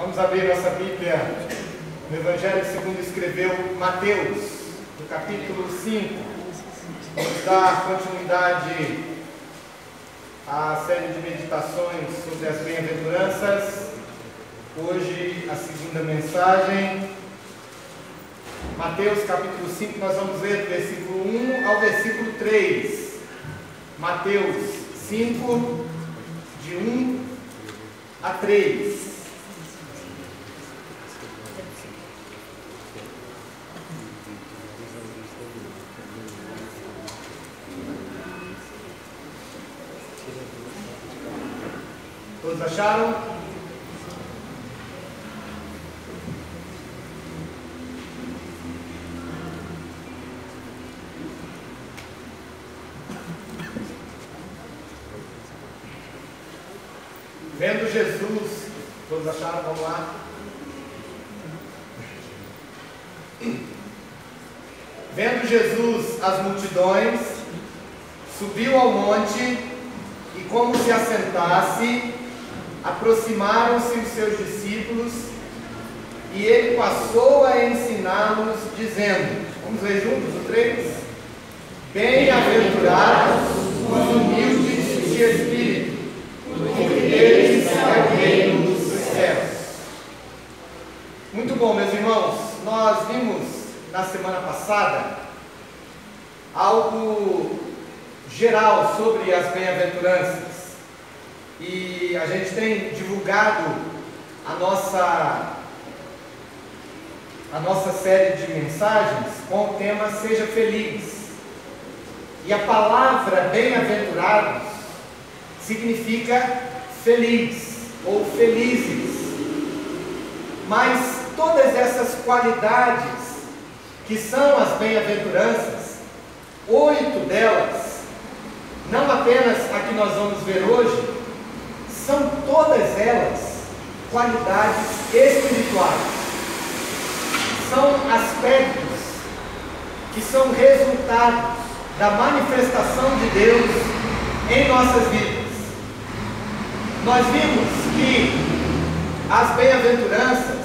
Vamos abrir nossa Bíblia no Evangelho segundo escreveu Mateus, no capítulo 5. Vamos dar continuidade à série de meditações sobre as bem-aventuranças. Hoje, a segunda mensagem. Mateus capítulo 5, nós vamos ler do versículo 1 ao versículo 3. Mateus 5, de 1 a 3. Todos acharam? Vendo Jesus, todos acharam? Vamos lá. Vendo Jesus as multidões, subiu ao monte e, como se assentasse, aproximaram-se os seus discípulos e ele passou a ensiná-los, dizendo, vamos ler juntos o 3? Bem-aventurados os humildes de espírito, porque deles é o reino dos céus. Muito bom, meus irmãos, nós vimos na semana passada algo geral sobre as bem-aventuranças. E a gente tem divulgado a nossa série de mensagens com o tema Seja Feliz. E a palavra bem-aventurados significa feliz ou felizes. Mas todas essas qualidades que são as bem-aventuranças, 8 delas, não apenas a que nós vamos ver hoje, são todas elas qualidades espirituais. São aspectos que são resultados da manifestação de Deus em nossas vidas. Nós vimos que as bem-aventuranças,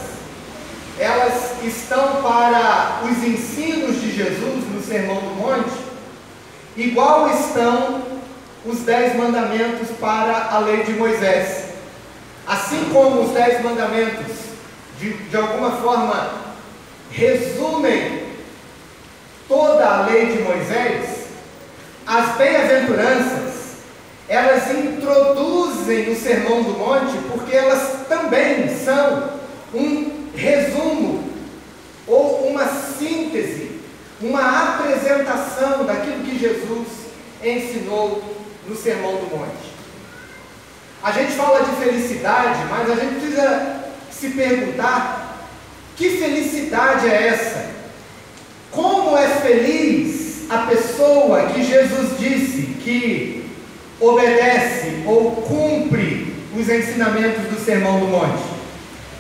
elas estão para os ensinos de Jesus no Sermão do Monte, igual estão os 10 mandamentos para a lei de Moisés. Assim como os 10 mandamentos de alguma forma resumem toda a lei de Moisés, as bem-aventuranças, elas introduzem o Sermão do Monte, porque elas também são um resumo ou uma síntese, uma apresentação daquilo que Jesus ensinou no Sermão do Monte. A gente fala de felicidade, mas a gente precisa se perguntar: que felicidade é essa? Como é feliz a pessoa que Jesus disse que obedece ou cumpre os ensinamentos do Sermão do Monte?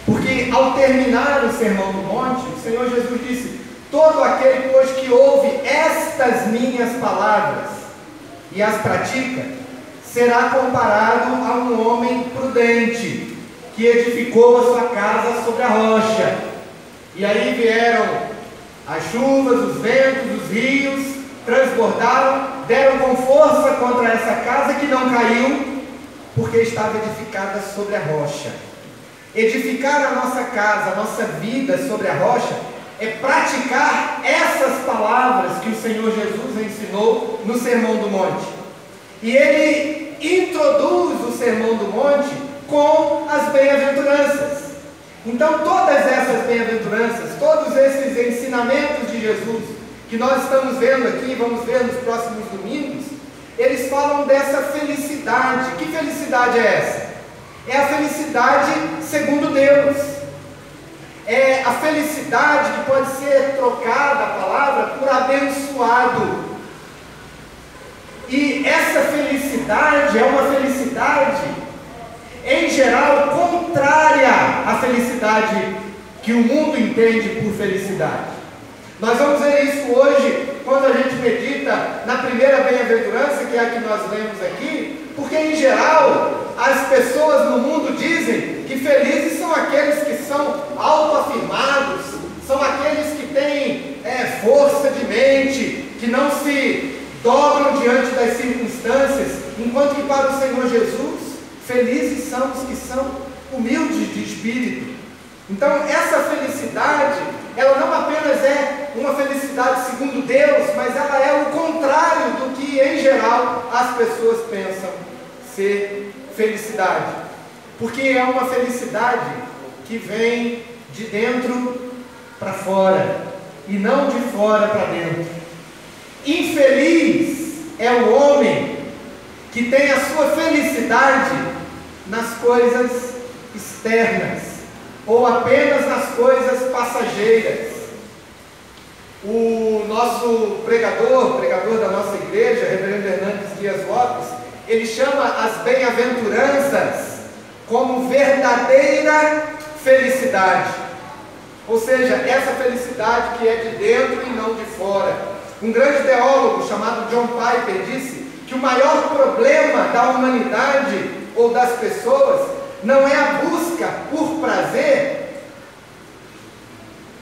Porque ao terminar o Sermão do Monte, o Senhor Jesus disse: todo aquele, pois, que ouve estas minhas palavras e as pratica, será comparado a um homem prudente, que edificou a sua casa sobre a rocha. E aí vieram as chuvas, os ventos, os rios, transbordaram, deram com força contra essa casa que não caiu, porque estava edificada sobre a rocha. Edificar a nossa casa, a nossa vida sobre a rocha, é praticar essas palavras que o Senhor Jesus ensinou no Sermão do Monte. E ele introduz o Sermão do Monte com as bem-aventuranças. Então todas essas bem-aventuranças, todos esses ensinamentos de Jesus, que nós estamos vendo aqui e vamos ver nos próximos domingos, eles falam dessa felicidade. Que felicidade é essa? É a felicidade segundo Deus. É a felicidade que pode ser trocada, a palavra, por abençoado. E essa felicidade é uma felicidade, em geral, contrária à felicidade que o mundo entende por felicidade. Nós vamos ver isso hoje, quando a gente medita na primeira bem-aventurança, que é a que nós lemos aqui, porque, em geral, as pessoas no mundo dizem que felizes são aqueles que humildes de espírito. Então, essa felicidade, ela não apenas é uma felicidade segundo Deus, mas ela é o contrário do que, em geral, as pessoas pensam ser felicidade. Porque é uma felicidade que vem de dentro para fora e não de fora para dentro. Infeliz é o homem que tem a sua felicidade nas coisas externas ou apenas nas coisas passageiras. O nosso pregador da nossa igreja, reverendo Hernandes Dias Lopes, ele chama as bem-aventuranças como verdadeira felicidade. Ou seja, essa felicidade que é de dentro e não de fora. Um grande teólogo chamado John Piper disse que o maior problema da humanidade ou das pessoas não é a busca por prazer,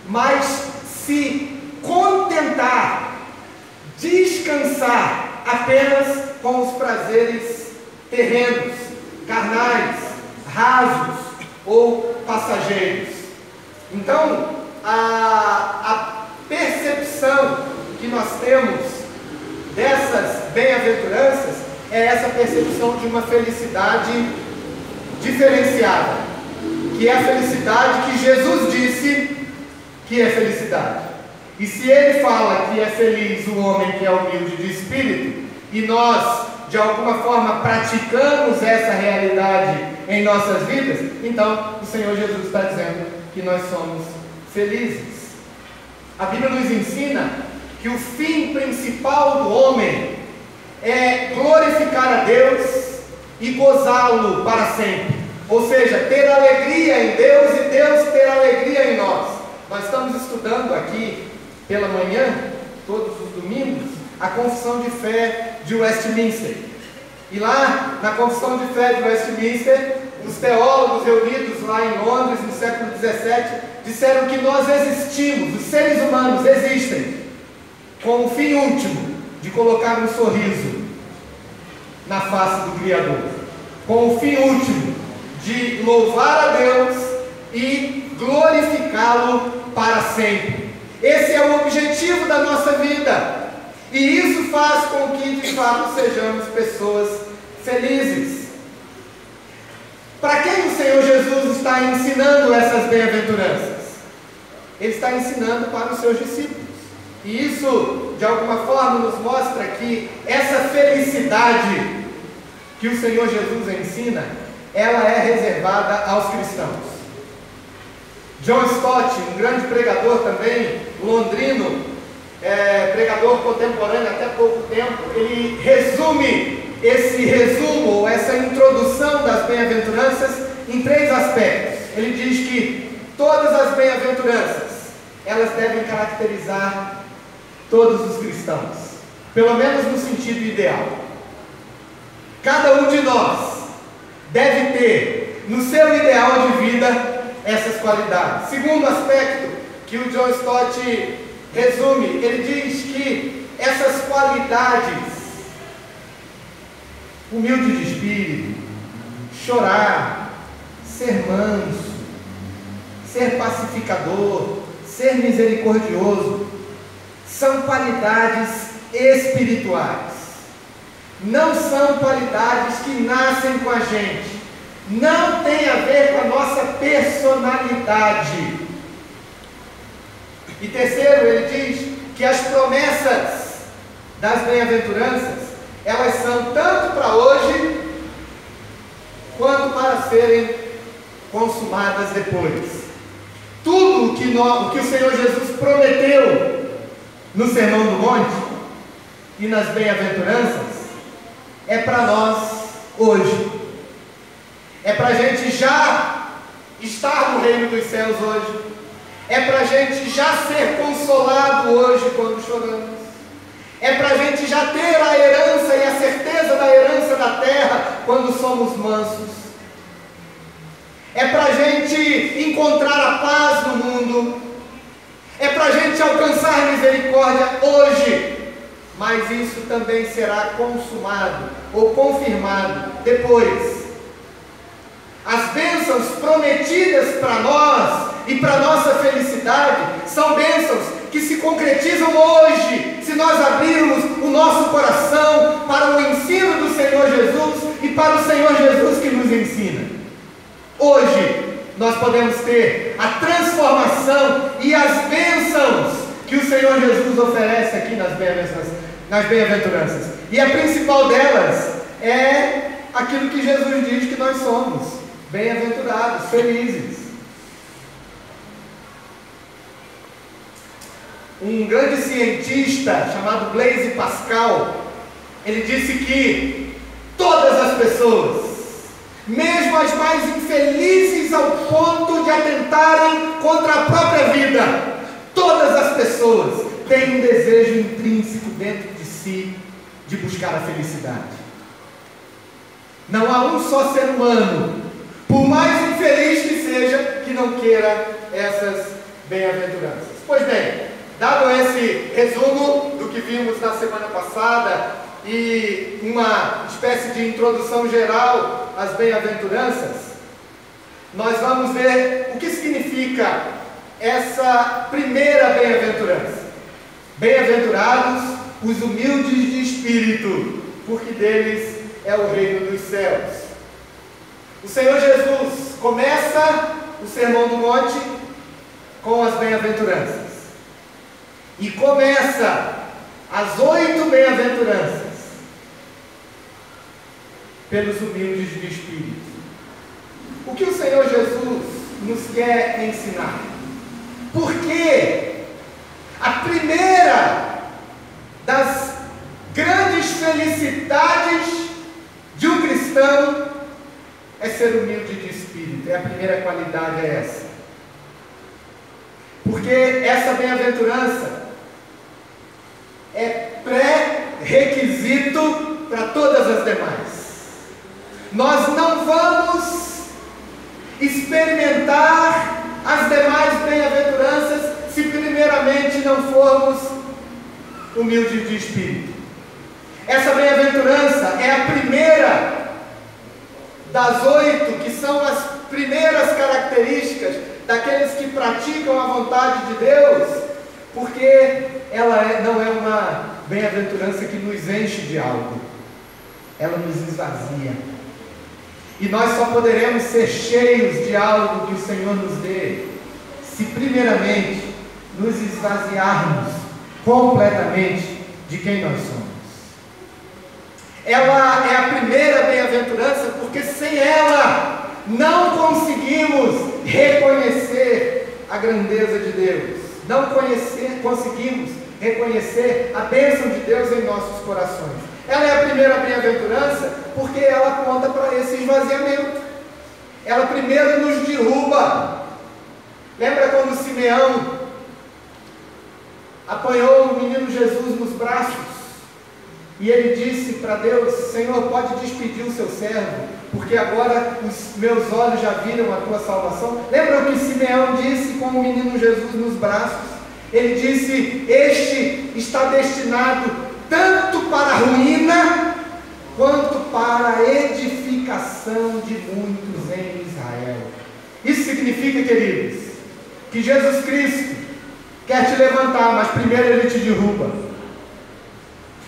mas se contentar, descansar apenas com os prazeres terrenos, carnais, rasos ou passageiros. Então, a percepção que nós temos dessas bem-aventuranças é essa percepção de uma felicidade diferenciada, que é a felicidade que Jesus disse que é felicidade. E se ele fala que é feliz o homem que é humilde de espírito, e nós de alguma forma praticamos essa realidade em nossas vidas, então o Senhor Jesus está dizendo que nós somos felizes. A Bíblia nos ensina que o fim principal do homem é glorificar a Deus e gozá-lo para sempre. Ou seja, ter alegria em Deus e Deus ter alegria em nós. Nós estamos estudando aqui pela manhã, todos os domingos, a Confissão de Fé de Westminster. E lá, na Confissão de Fé de Westminster, os teólogos reunidos lá em Londres, no século XVII, disseram que nós existimos, os seres humanos existem, com o fim último de colocar um sorriso na face do Criador, com o fim último de louvar a Deus e glorificá-lo para sempre. Esse é o objetivo da nossa vida, e isso faz com que de fato sejamos pessoas felizes. Para quem o Senhor Jesus está ensinando essas bem-aventuranças? Ele está ensinando para os seus discípulos. E isso, de alguma forma, nos mostra que essa felicidade que o Senhor Jesus ensina, ela é reservada aos cristãos. John Stott, um grande pregador também, londrino, pregador contemporâneo até pouco tempo, ele resume esse resumo, ou essa introdução das bem-aventuranças em 3 aspectos. Ele diz que todas as bem-aventuranças, elas devem caracterizar todos os cristãos, pelo menos no sentido ideal. Cada um de nós deve ter no seu ideal de vida essas qualidades. Segundo aspecto que o John Stott resume, ele diz que essas qualidades, humilde de espírito, chorar, ser manso, ser pacificador, ser misericordioso, são qualidades espirituais. Não são qualidades que nascem com a gente. Não tem a ver com a nossa personalidade. E terceiro, ele diz que as promessas das bem-aventuranças, elas são tanto para hoje, quanto para serem consumadas depois. Tudo o que o Senhor Jesus prometeu no Sermão do Monte e nas bem-aventuranças, é para nós hoje. É para a gente já estar no reino dos céus hoje. É para a gente já ser consolado hoje quando choramos. É para a gente já ter a herança e a certeza da herança da terra quando somos mansos. É para a gente encontrar a paz no mundo. É para a gente alcançar misericórdia hoje. Mas isso também será consumado ou confirmado depois. As bênçãos prometidas para nós e para nossa felicidade são bênçãos que se concretizam hoje, se nós abrirmos o nosso coração para o ensino do Senhor Jesus e para o Senhor Jesus que nos ensina. Hoje nós podemos ter a transformação e as bênçãos que o Senhor Jesus oferece aqui nas bem-aventuranças. E a principal delas é aquilo que Jesus diz que nós somos: bem-aventurados, felizes. Um grande cientista chamado Blaise Pascal, ele disse que todas as pessoas, mesmo as mais infelizes ao ponto de atentarem contra a própria vida, todas as pessoas têm um desejo intrínseco dentro de si de buscar a felicidade. Não há um só ser humano, por mais infeliz que seja, que não queira essas bem-aventuranças. Pois bem, dado esse resumo do que vimos na semana passada e uma espécie de introdução geral às bem-aventuranças, nós vamos ver o que significa essa primeira bem-aventurança. Bem-aventurados os humildes de espírito, porque deles é o reino dos céus. O Senhor Jesus começa o Sermão do Monte com as bem-aventuranças. E começa as 8 bem-aventuranças pelos humildes de espírito. O que o Senhor Jesus nos quer ensinar? Porque a primeira das grandes felicidades de um cristão é ser humilde de espírito. A primeira qualidade é essa. Porque essa bem-aventurança é pré-requisito para todas as demais. Nós não vamos experimentar as demais bem-aventuranças se primeiramente não formos humildes de espírito. Essa bem-aventurança é a primeira das 8, que são as primeiras características daqueles que praticam a vontade de Deus, porque ela não é uma bem-aventurança que nos enche de algo, ela nos esvazia. E nós só poderemos ser cheios de algo que o Senhor nos dê, se primeiramente nos esvaziarmos completamente de quem nós somos. Ela é a primeira bem-aventurança, porque sem ela não conseguimos reconhecer a grandeza de Deus, não conseguimos reconhecer a bênção de Deus em nossos corações. Ela é a primeira bem-aventurança porque ela aponta para esse esvaziamento. Ela primeiro nos derruba. Lembra quando Simeão apanhou o menino Jesus nos braços e ele disse para Deus: Senhor, pode despedir o seu servo, porque agora os meus olhos já viram a tua salvação? Lembra o que Simeão disse com o menino Jesus nos braços? Ele disse: este está destinado tanto para a ruína, quanto para a edificação de muitos em Israel. Isso significa, queridos, que Jesus Cristo quer te levantar, mas primeiro Ele te derruba.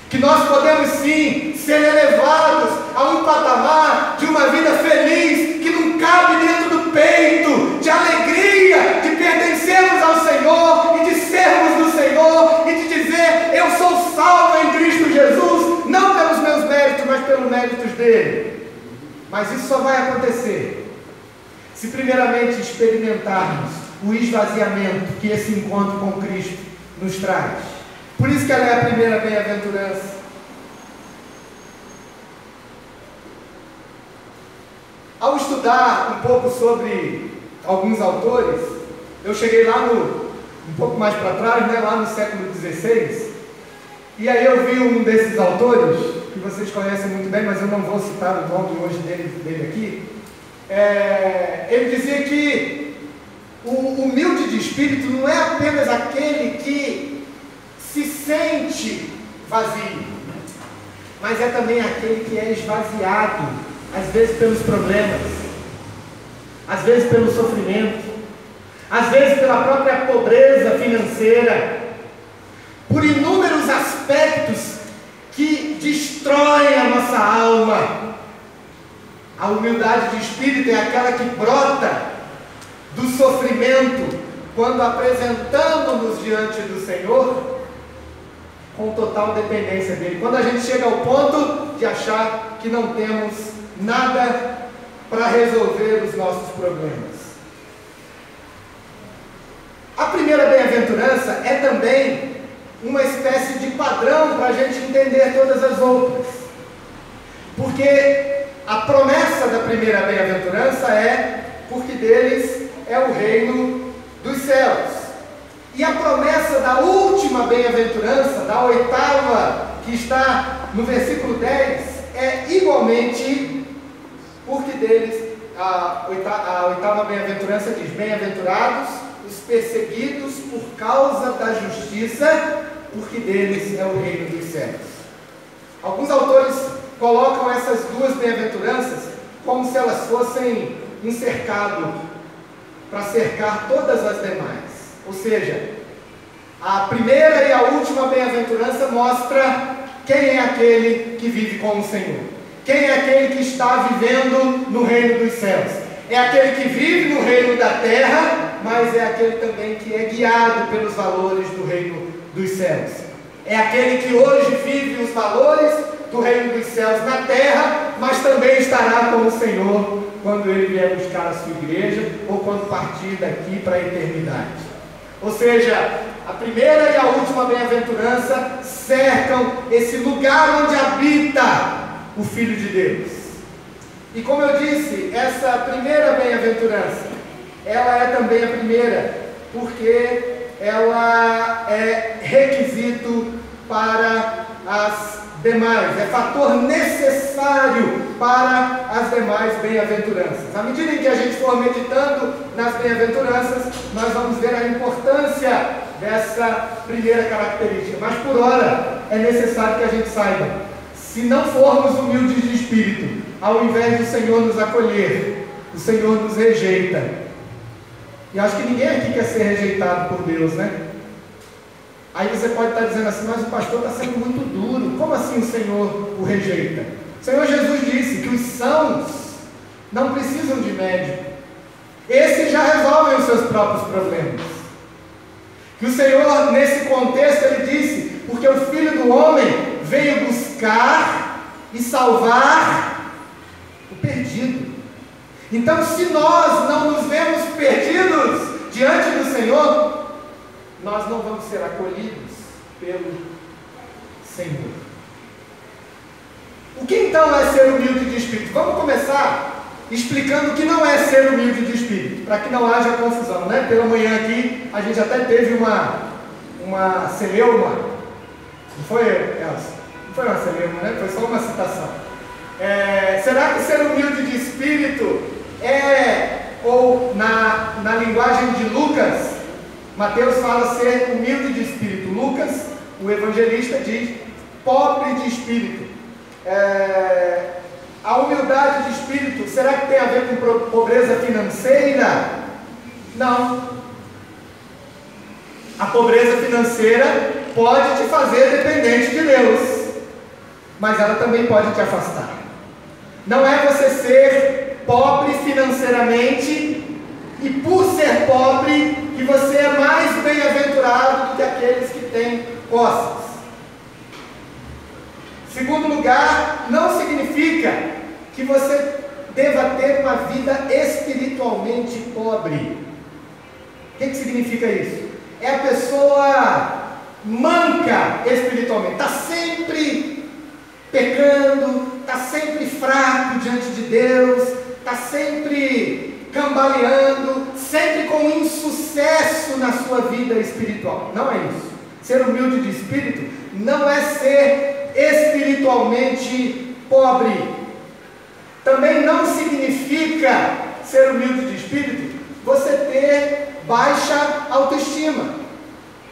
Que nós podemos sim ser elevados a um patamar de uma vida feliz, que não cabe dentro do peito, de alegria, de pertencermos ao Senhor e de sermos do Senhor e de dizer: eu sou salvo em Cristo Jesus, não pelos meus méritos, mas pelos méritos dele. Mas isso só vai acontecer se primeiramente experimentarmos o esvaziamento que esse encontro com Cristo nos traz. Por isso que ela é a primeira bem-aventurança. Ao estudar um pouco sobre alguns autores, eu cheguei lá um pouco mais para trás, né, lá no século XVI, e aí eu vi um desses autores, que vocês conhecem muito bem, mas eu não vou citar o nome hoje dele aqui. Ele dizia que o humilde de espírito não é apenas aquele que se sente vazio, mas é também aquele que é esvaziado, às vezes pelos problemas. às vezes pelo sofrimento, às vezes pela própria pobreza financeira, por inúmeros aspectos que destroem a nossa alma. A humildade de espírito é aquela que brota do sofrimento, quando apresentamos-nos diante do Senhor com total dependência dele, quando a gente chega ao ponto de achar que não temos nada para resolver os nossos problemas. A primeira bem-aventurança é também uma espécie de padrão para a gente entender todas as outras, porque a promessa da primeira bem-aventurança é: porque deles é o reino dos céus. E a promessa da última bem-aventurança, da oitava, que está no versículo 10, é igualmente: porque deles, a oitava bem-aventurança diz: bem-aventurados os perseguidos por causa da justiça, porque deles é o reino dos céus. Alguns autores colocam essas duas bem-aventuranças como se elas fossem um cercado para cercar todas as demais. Ou seja, a primeira e a última bem-aventurança mostra quem é aquele que vive com o Senhor, quem é aquele que está vivendo no reino dos céus. É aquele que vive no reino da terra, mas é aquele também que é guiado pelos valores do reino dos céus. É aquele que hoje vive os valores do reino dos céus na terra, mas também estará com o Senhor quando Ele vier buscar a sua igreja, ou quando partir daqui para a eternidade. Ou seja, a primeira e a última bem-aventurança cercam esse lugar onde habita o Filho de Deus. E como eu disse, essa primeira bem-aventurança, ela é também a primeira, porque ela é requisito para as demais, é fator necessário para as demais bem-aventuranças. À medida em que a gente for meditando nas bem-aventuranças, nós vamos ver a importância dessa primeira característica. Mas por hora é necessário que a gente saiba: se não formos humildes de espírito, ao invés do Senhor nos acolher, o Senhor nos rejeita. E acho que ninguém aqui quer ser rejeitado por Deus, né? Aí você pode estar dizendo assim: mas o pastor está sendo muito duro. Como assim o Senhor o rejeita? O Senhor Jesus disse que os sãos não precisam de médico. Esses já resolvem os seus próprios problemas. Que o Senhor, nesse contexto, Ele disse: porque o Filho do Homem veio buscar e salvar o perdido. Então, se nós não nos vemos perdidos diante do Senhor, nós não vamos ser acolhidos pelo Senhor. O que então é ser humilde de espírito? Vamos começar explicando o que não é ser humilde de espírito, para que não haja confusão, né? Pela manhã aqui, a gente até teve uma celeuma. Não foi, Elcio? Não foi uma celeuma, né? Foi só uma citação. Será que ser humilde de espírito ou na linguagem de Lucas, Mateus fala ser humilde de espírito. Lucas, o evangelista, diz pobre de espírito. A humildade de espírito, será que tem a ver com pobreza financeira? Não. A pobreza financeira pode te fazer dependente de Deus, mas ela também pode te afastar. Não é você ser pobre financeiramente e por ser pobre que você é mais bem-aventurado do que aqueles que têm posses. Segundo lugar, não significa que você deva ter uma vida espiritualmente pobre. O que significa isso? É a pessoa manca espiritualmente, está sempre pecando, está sempre fraco diante de Deus, está sempre cambaleando, sempre com insucesso na sua vida espiritual. Não é isso. Ser humilde de espírito não é ser espiritualmente pobre. Também não significa ser humilde de espírito você ter baixa autoestima,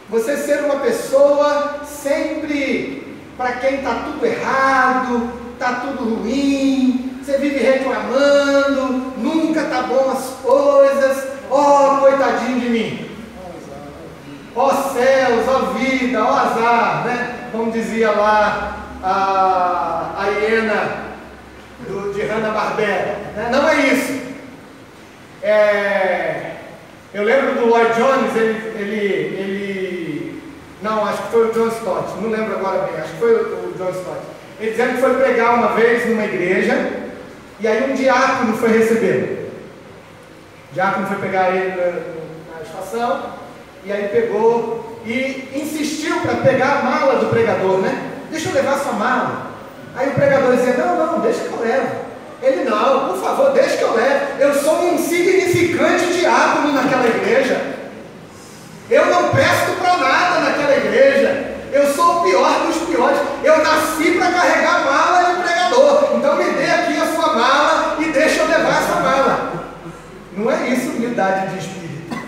você ser uma pessoa sempre para quem está tudo errado, está tudo ruim, você vive reclamando, nunca nunca tá bom as coisas, ó coitadinho de mim, ó céus, ó vida, ó azar, né? Como dizia lá a hiena de Hanna-Barbera, né? Não é isso. Eu lembro do Lloyd Jones, não, acho que foi o John Stott, não lembro agora bem, acho que foi o John Stott. Ele dizendo que foi pregar uma vez numa igreja, e aí um diácono foi recebê-lo. O diácono foi pegar ele na estação, e aí pegou e insistiu para pegar a mala do pregador, né? Deixa eu levar sua mala. Aí o pregador dizia, não, deixa que eu levo. Ele, não, por favor, deixa que eu leve. Eu sou um insignificante diácono naquela igreja. Eu não presto para nada naquela igreja. Eu sou o pior dos piores. Eu nasci para carregar a mala de pregador. Então me dê aqui a sua mala e deixa eu levar essa mala. Não é isso humildade de espírito.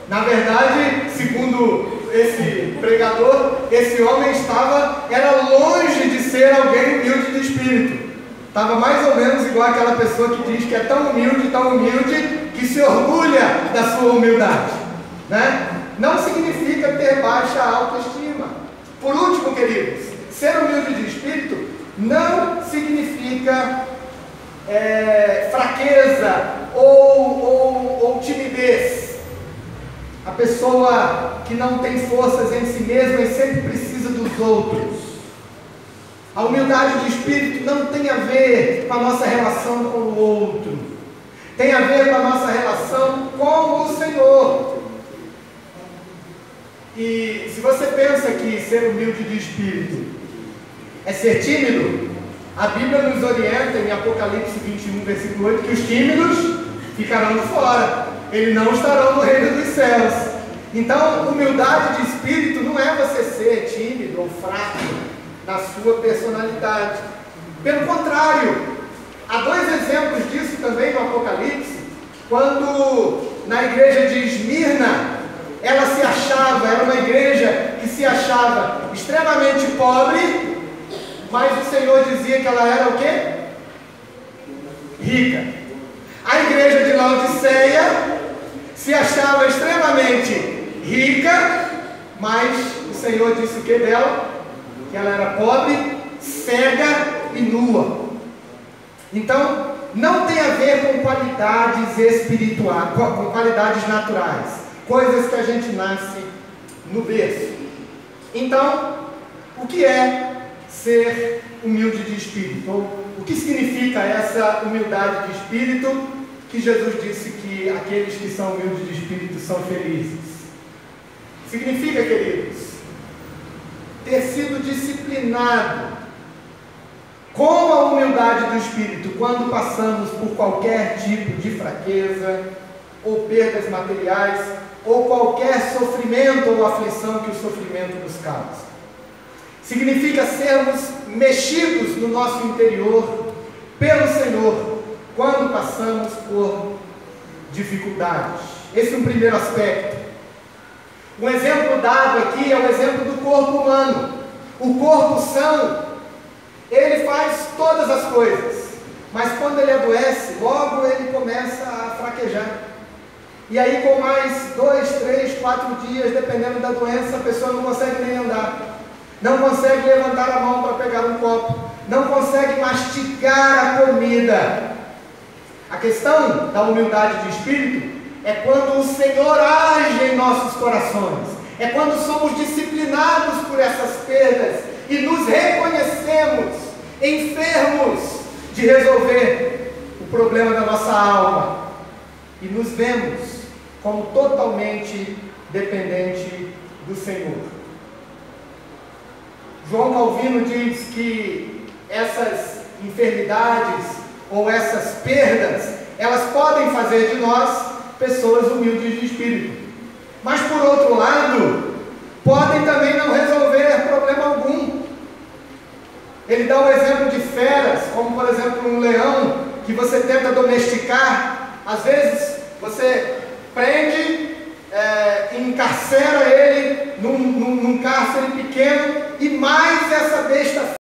Na verdade, segundo esse pregador, esse homem era longe de ser alguém humilde de espírito. Estava mais ou menos igual aquela pessoa que diz que é tão humilde, que se orgulha da sua humildade, né? Não significa ter baixa autoestima. Por último, queridos, ser humilde de espírito não significa fraqueza ou timidez. A pessoa que não tem forças em si mesma e sempre precisa dos outros. A humildade de espírito não tem a ver com a nossa relação com o outro, tem a ver com a nossa relação com o Senhor. E se você pensa que ser humilde de espírito é ser tímido, a Bíblia nos orienta em Apocalipse 21, versículo 8, que os tímidos ficarão de fora, eles não estarão no reino dos céus. Então, humildade de espírito não é você ser tímido ou fraco na sua personalidade. Pelo contrário, há dois exemplos disso também no Apocalipse, quando na igreja de Esmirna, ela se achava, era uma igreja que se achava extremamente pobre, mas o Senhor dizia que ela era o quê? Rica. A igreja de Laodiceia se achava extremamente rica, mas o Senhor disse o que dela? Que ela era pobre, cega e nua. Então, não tem a ver com qualidades espirituais, com qualidades naturais, coisas que a gente nasce no berço. Então, o que é ser humilde de espírito? Ou o que significa essa humildade de espírito que Jesus disse que aqueles que são humildes de espírito são felizes? Significa, queridos, ter sido disciplinado com a humildade do espírito quando passamos por qualquer tipo de fraqueza ou perdas materiais ou qualquer sofrimento ou aflição que o sofrimento nos causa. Significa sermos mexidos no nosso interior pelo Senhor quando passamos por dificuldades. Esse é o primeiro aspecto. Um exemplo dado aqui é o exemplo do corpo humano. O corpo são, ele faz todas as coisas, mas quando ele adoece, logo ele começa a fraquejar. E aí com mais 2, 3, 4 dias, dependendo da doença, a pessoa não consegue nem andar, não consegue levantar a mão para pegar um copo, não consegue mastigar a comida. A questão da humildade de espírito é quando o Senhor age em nossos corações, é quando somos disciplinados por essas perdas e nos reconhecemos enfermos de resolver o problema da nossa alma e nos vemos como totalmente dependente do Senhor. João Calvino diz que essas enfermidades ou essas perdas, elas podem fazer de nós pessoas humildes de espírito, mas por outro lado, podem também não resolver problema algum. Ele dá o exemplo de feras, como por exemplo um leão que você tenta domesticar. Às vezes você prende, encarcera ele num cárcere pequeno